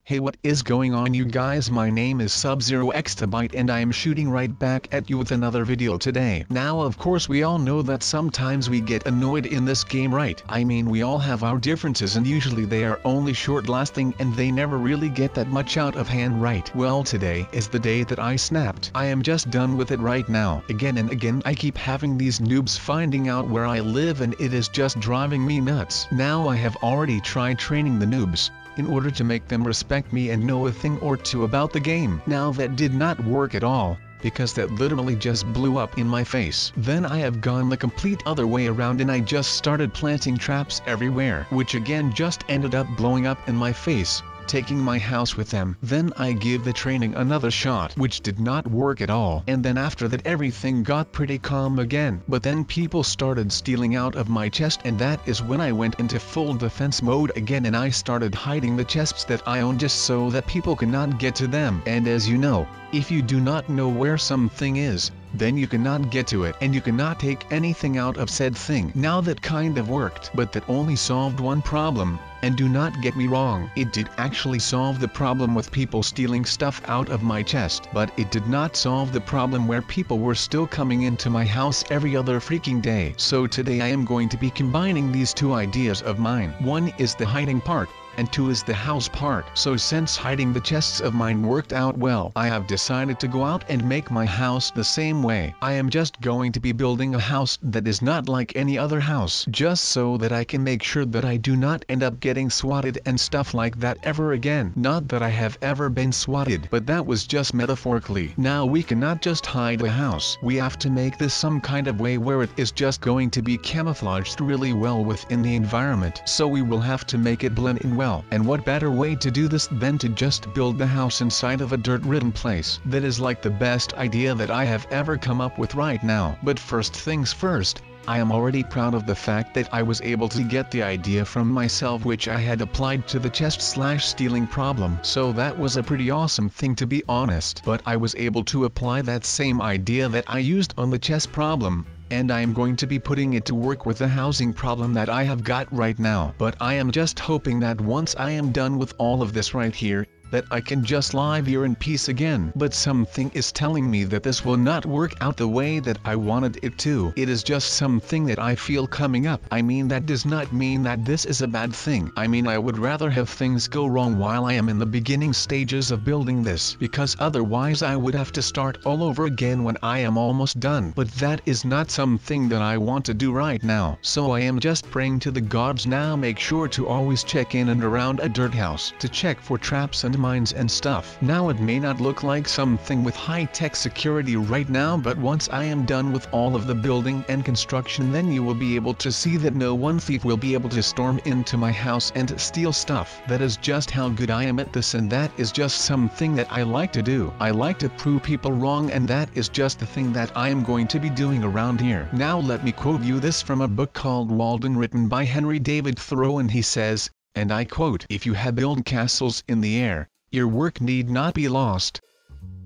Hey, what is going on, you guys? My name is Sub0xTbyte and I am shooting right back at you with another video today. Now of course we all know that sometimes we get annoyed in this game, right? I mean, we all have our differences and usually they are only short lasting and they never really get that much out of hand, right? Well, today is the day that I snapped. I am just done with it right now. Again and again I keep having these noobs finding out where I live and it is just driving me nuts. Now I have already tried training the noobs in order to make them respect me and know a thing or two about the game. Now that did not work at all, because that literally just blew up in my face. Then I have gone the complete other way around and I just started planting traps everywhere, which again just ended up blowing up in my face, taking my house with them. Then I give the training another shot, which did not work at all. And then after that everything got pretty calm again. But then people started stealing out of my chest and that is when I went into full defense mode again and I started hiding the chests that I own just so that people cannot get to them. And as you know, if you do not know where something is, then you cannot get to it and you cannot take anything out of said thing. Now that kind of worked, but that only solved one problem. And do not get me wrong, it did actually solve the problem with people stealing stuff out of my chest, but it did not solve the problem where people were still coming into my house every other freaking day. So today I am going to be combining these two ideas of mine. One is the hiding part, and two is the house part. So since hiding the chests of mine worked out well, I have decided to go out and make my house the same way. I am just going to be building a house that is not like any other house, just so that I can make sure that I do not end up getting swatted and stuff like that ever again. Not that I have ever been swatted, but that was just metaphorically. Now we cannot just hide the house. We have to make this some kind of way where it is just going to be camouflaged really well within the environment. So we will have to make it blend in well. And what better way to do this than to just build the house inside of a dirt-ridden place? That is like the best idea that I have ever come up with right now. But first things first, I am already proud of the fact that I was able to get the idea from myself, which I had applied to the chest/stealing problem. So that was a pretty awesome thing, to be honest. But I was able to apply that same idea that I used on the chest problem, and I am going to be putting it to work with the housing problem that I have got right now. But I am just hoping that once I am done with all of this right here, that I can just live here in peace again. But something is telling me that this will not work out the way that I wanted it to. It is just something that I feel coming up. I mean, that does not mean that this is a bad thing. I mean, I would rather have things go wrong while I am in the beginning stages of building this, because otherwise I would have to start all over again when I am almost done. But that is not something that I want to do right now. So I am just praying to the gods now. Make sure to always check in and around a dirt house to check for traps and mines and stuff. Now it may not look like something with high-tech security right now, but once I am done with all of the building and construction, then you will be able to see that no one thief will be able to storm into my house and steal stuff. That is just how good I am at this, and that is just something that I like to do. I like to prove people wrong, and that is just the thing that I am going to be doing around here. Now let me quote you this from a book called Walden, written by Henry David Thoreau, and he says, and I quote, "If you have built castles in the air, your work need not be lost.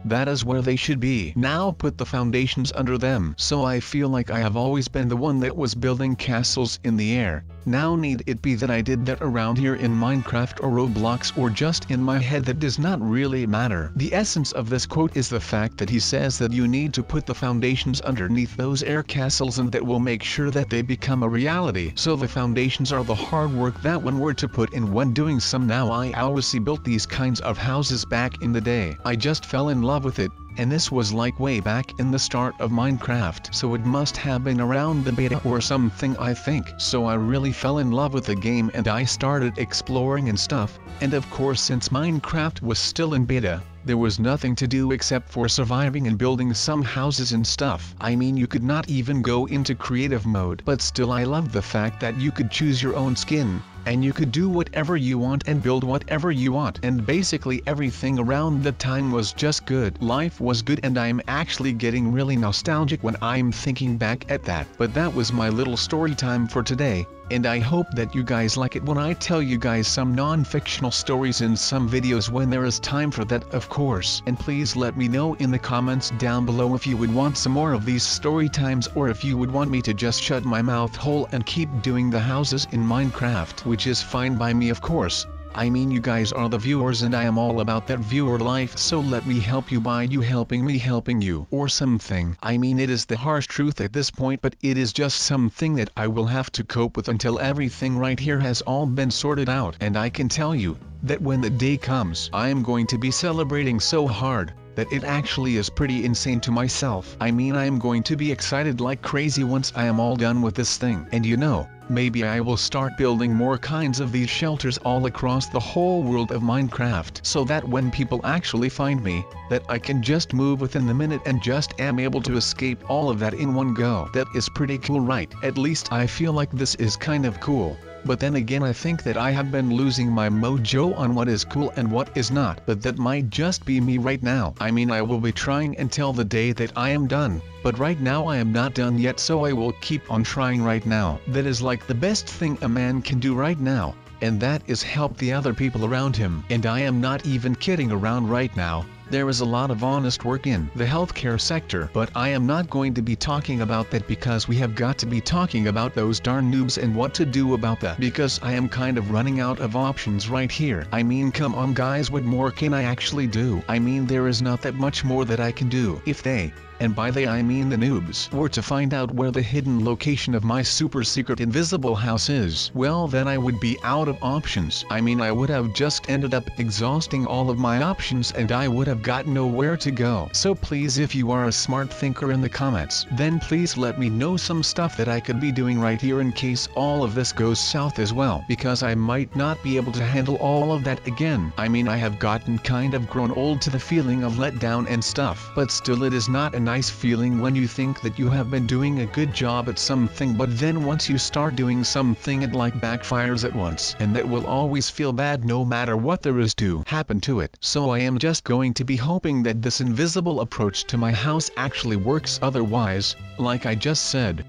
That is where they should be. Now put the foundations under them." So I feel like I have always been the one that was building castles in the air. Now need it be that I did that around here in Minecraft or Roblox or just in my head, that does not really matter. The essence of this quote is the fact that he says that you need to put the foundations underneath those air castles, and that will make sure that they become a reality. So the foundations are the hard work that one were to put in when doing some. Now I always built these kinds of houses back in the day. I just fell in love with it. And this was like way back in the start of Minecraft, so it must have been around the beta or something, I think. So I really fell in love with the game and I started exploring and stuff, and of course since Minecraft was still in beta, there was nothing to do except for surviving and building some houses and stuff. I mean, you could not even go into creative mode, but still I loved the fact that you could choose your own skin, and you could do whatever you want and build whatever you want, and basically everything around the time was just good. Life was good, and I'm actually getting really nostalgic when I'm thinking back at that. But that was my little story time for today, and I hope that you guys like it when I tell you guys some non-fictional stories in some videos when there is time for that, of course. And please let me know in the comments down below if you would want some more of these story times, or if you would want me to just shut my mouth hole and keep doing the houses in Minecraft, which is fine by me, of course. I mean, you guys are the viewers and I am all about that viewer life, so let me help you by you helping me helping you or something. I mean, it is the harsh truth at this point, but it is just something that I will have to cope with until everything right here has all been sorted out. And I can tell you that when the day comes, I am going to be celebrating so hard that it actually is pretty insane to myself. I mean, I am going to be excited like crazy once I am all done with this thing. And you know, maybe I will start building more kinds of these shelters all across the whole world of Minecraft, so that when people actually find me, that I can just move within the minute and just am able to escape all of that in one go. That is pretty cool, right? At least I feel like this is kind of cool. But then again, I think that I have been losing my mojo on what is cool and what is not. But that might just be me right now. I mean, I will be trying until the day that I am done. But right now I am not done yet, so I will keep on trying right now. That is like the best thing a man can do right now. And that is help the other people around him. And I am not even kidding around right now. There is a lot of honest work in the healthcare sector, but I am not going to be talking about that because we have got to be talking about those darn noobs and what to do about that, because I am kind of running out of options right here. I mean, come on guys, what more can I actually do? I mean, there is not that much more that I can do. If they, and by they I mean the noobs, were to find out where the hidden location of my super secret invisible house is, well then I would be out of options. I mean, I would have just ended up exhausting all of my options and I would have got nowhere to go. So please, if you are a smart thinker in the comments, then please let me know some stuff that I could be doing right here in case all of this goes south as well, because I might not be able to handle all of that again. I mean, I have gotten kind of grown old to the feeling of letdown and stuff, but still it is not a nice feeling when you think that you have been doing a good job at something, but then once you start doing something it like backfires at once, and that will always feel bad no matter what there is to happen to it. So I am just going to be hoping that this invisible approach to my house actually works, otherwise, like I just said,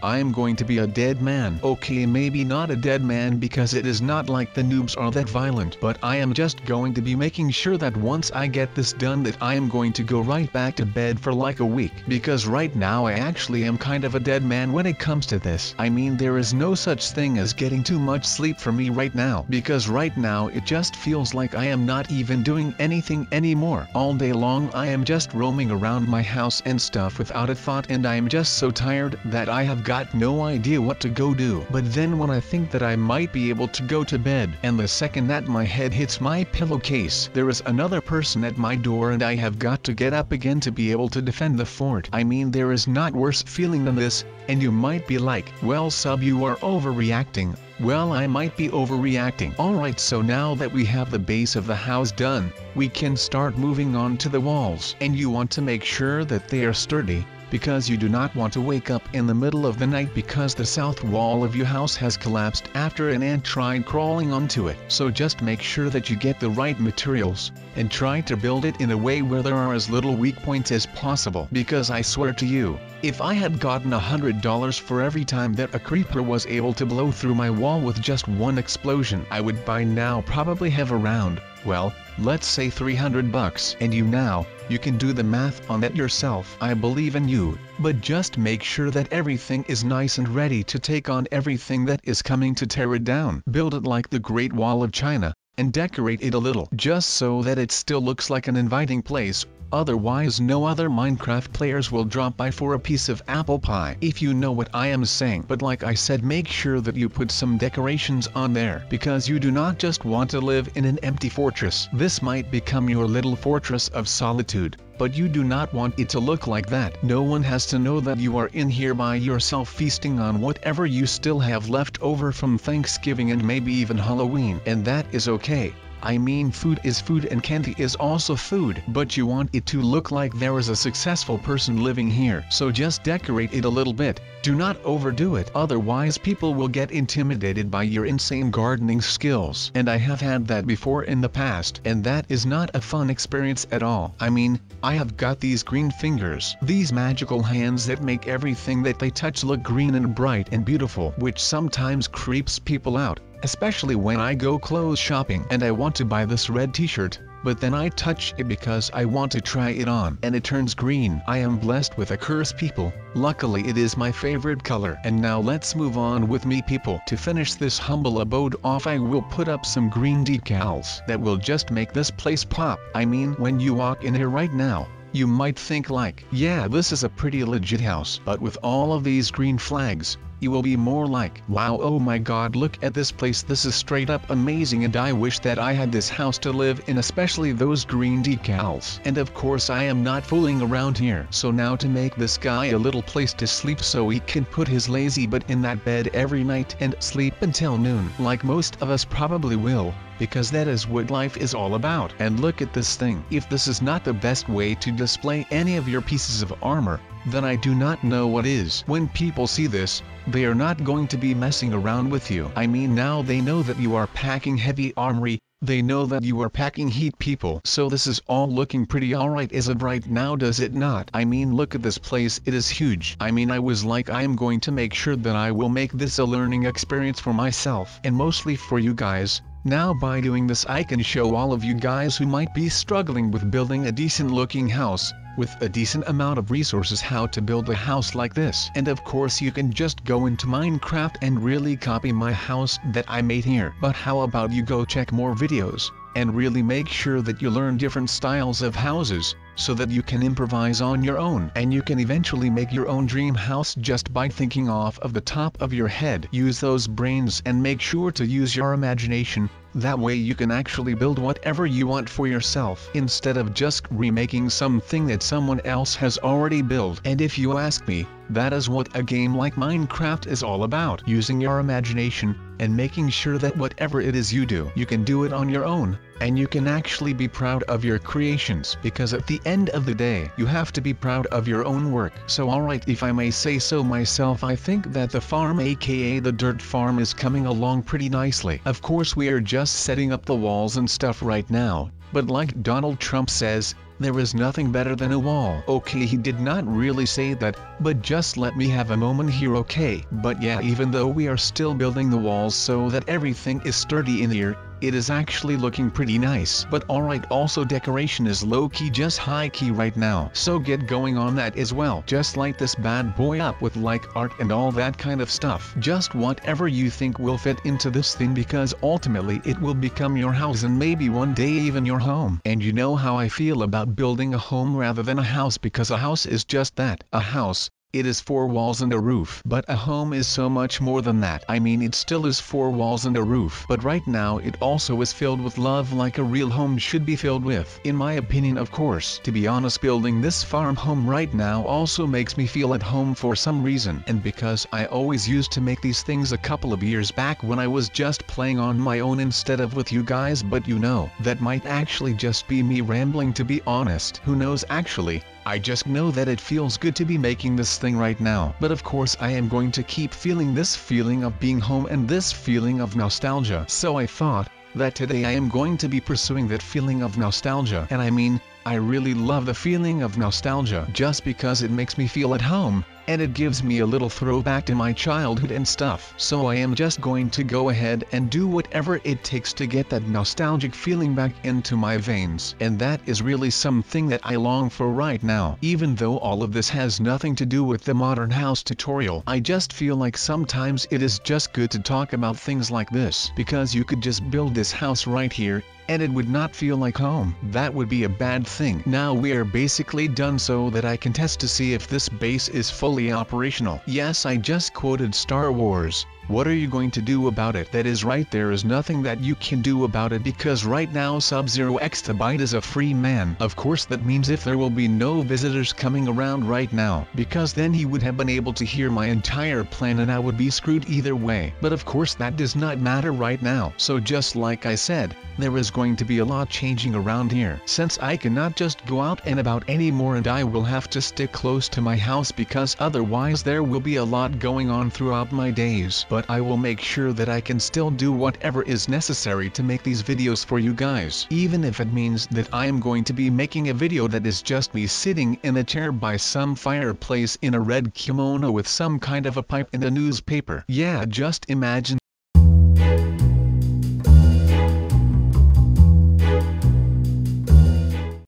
I am going to be a dead man. Okay, maybe not a dead man because it is not like the noobs are that violent, but I am just going to be making sure that once I get this done that I am going to go right back to bed for like a week, because right now I actually am kind of a dead man when it comes to this. I mean, there is no such thing as getting too much sleep for me right now, because right now it just feels like I am not even doing anything anymore. All day long I am just roaming around my house and stuff without a thought, and I am just so tired that I have got no idea what to go do. But then when I think that I might be able to go to bed, and the second that my head hits my pillowcase, there is another person at my door and I have got to get up again to be able to defend the fort. I mean, there is not worse feeling than this, and you might be like, well sub, you are overreacting. Well, I might be overreacting. Alright, so now that we have the base of the house done, we can start moving on to the walls. And you want to make sure that they are sturdy, because you do not want to wake up in the middle of the night because the south wall of your house has collapsed after an ant tried crawling onto it. So just make sure that you get the right materials, and try to build it in a way where there are as little weak points as possible, because I swear to you, if I had gotten $100 for every time that a creeper was able to blow through my wall with just one explosion, I would by now probably have around, well, let's say $300, and you can do the math on that yourself. I believe in you, but just make sure that everything is nice and ready to take on everything that is coming to tear it down. Build it like the Great Wall of China, and decorate it a little, just so that it still looks like an inviting place. Otherwise no other Minecraft players will drop by for a piece of apple pie, if you know what I am saying. But like I said, make sure that you put some decorations on there, because you do not just want to live in an empty fortress. This might become your little fortress of solitude, but you do not want it to look like that. No one has to know that you are in here by yourself feasting on whatever you still have left over from Thanksgiving and maybe even Halloween, and that is okay. I mean, food is food and candy is also food, but you want it to look like there is a successful person living here. So just decorate it a little bit. Do not overdo it, otherwise people will get intimidated by your insane gardening skills. And I have had that before in the past, and that is not a fun experience at all. I mean, I have got these green fingers, these magical hands that make everything that they touch look green and bright and beautiful, which sometimes creeps people out. Especially when I go clothes shopping and I want to buy this red t-shirt, but then I touch it because I want to try it on and it turns green. I am blessed with a curse, people. Luckily it is my favorite color. And now let's move on with me, people. To finish this humble abode off, I will put up some green decals that will just make this place pop. I mean, when you walk in here right now, you might think like, yeah, this is a pretty legit house, but with all of these green flags, you will be more like, wow, oh my god, look at this place, this is straight up amazing, and I wish that I had this house to live in, especially those green decals. And of course I am not fooling around here. So now to make this guy a little place to sleep so he can put his lazy butt in that bed every night and sleep until noon, like most of us probably will, because that is what life is all about. And look at this thing. If this is not the best way to display any of your pieces of armor, then I do not know what is. When people see this, they are not going to be messing around with you. I mean, now they know that you are packing heavy armory, they know that you are packing heat, people. So this is all looking pretty alright as of right now, does it not? I mean, look at this place, it is huge. I mean, I was like, I am going to make sure that I will make this a learning experience for myself and mostly for you guys. Now by doing this I can show all of you guys who might be struggling with building a decent looking house, with a decent amount of resources, how to build a house like this. And of course you can just go into Minecraft and really copy my house that I made here. But how about you go check more videos, and really make sure that you learn different styles of houses, so that you can improvise on your own. And you can eventually make your own dream house just by thinking off of the top of your head. Use those brains and make sure to use your imagination. That way you can actually build whatever you want for yourself, instead of just remaking something that someone else has already built. And if you ask me, that is what a game like Minecraft is all about. Using your imagination, and making sure that whatever it is you do, you can do it on your own, and you can actually be proud of your creations. Because at the end of the day, you have to be proud of your own work. So alright, if I may say so myself, I think that the farm, aka the dirt farm, is coming along pretty nicely. Of course we are just setting up the walls and stuff right now, but like Donald Trump says, there is nothing better than a wall. Okay, he did not really say that, but just let me have a moment here, okay? But yeah, even though we are still building the walls so that everything is sturdy in here, it is actually looking pretty nice. But alright, also decoration is low-key, just high-key right now, so get going on that as well. Just light this bad boy up with like art and all that kind of stuff. Just whatever you think will fit into this thing, because ultimately it will become your house and maybe one day even your home. And you know how I feel about building a home rather than a house, because a house is just that, a house. It is 4 walls and a roof. But a home is so much more than that. I mean, it still is 4 walls and a roof, but right now it also is filled with love, like a real home should be filled with. In my opinion, of course. To be honest, building this farm home right now also makes me feel at home for some reason. And because I always used to make these things a couple of years back when I was just playing on my own instead of with you guys, but you know, that might actually just be me rambling, to be honest. Who knows actually? I just know that it feels good to be making this thing right now. But of course I am going to keep feeling this feeling of being home and this feeling of nostalgia. So I thought that today I am going to be pursuing that feeling of nostalgia. And I mean, I really love the feeling of nostalgia just because it makes me feel at home, and it gives me a little throwback to my childhood and stuff. So I am just going to go ahead and do whatever it takes to get that nostalgic feeling back into my veins. And that is really something that I long for right now. Even though all of this has nothing to do with the modern house tutorial, I just feel like sometimes it is just good to talk about things like this, because you could just build this house right here, and it would not feel like home. That would be a bad thing. Now we are basically done, so that I can test to see if this base is fully operational. Yes, I just quoted Star Wars. What are you going to do about it? That is right, there is nothing that you can do about it, because right now Sub-Zero Exabyte is a free man. Of course that means if there will be no visitors coming around right now, because then he would have been able to hear my entire plan and I would be screwed either way. But of course that does not matter right now. So just like I said, there is going to be a lot changing around here. Since I cannot just go out and about anymore, and I will have to stick close to my house, because otherwise there will be a lot going on throughout my days. But I will make sure that I can still do whatever is necessary to make these videos for you guys. Even if it means that I am going to be making a video that is just me sitting in a chair by some fireplace in a red kimono with some kind of a pipe and a newspaper. Yeah, just imagine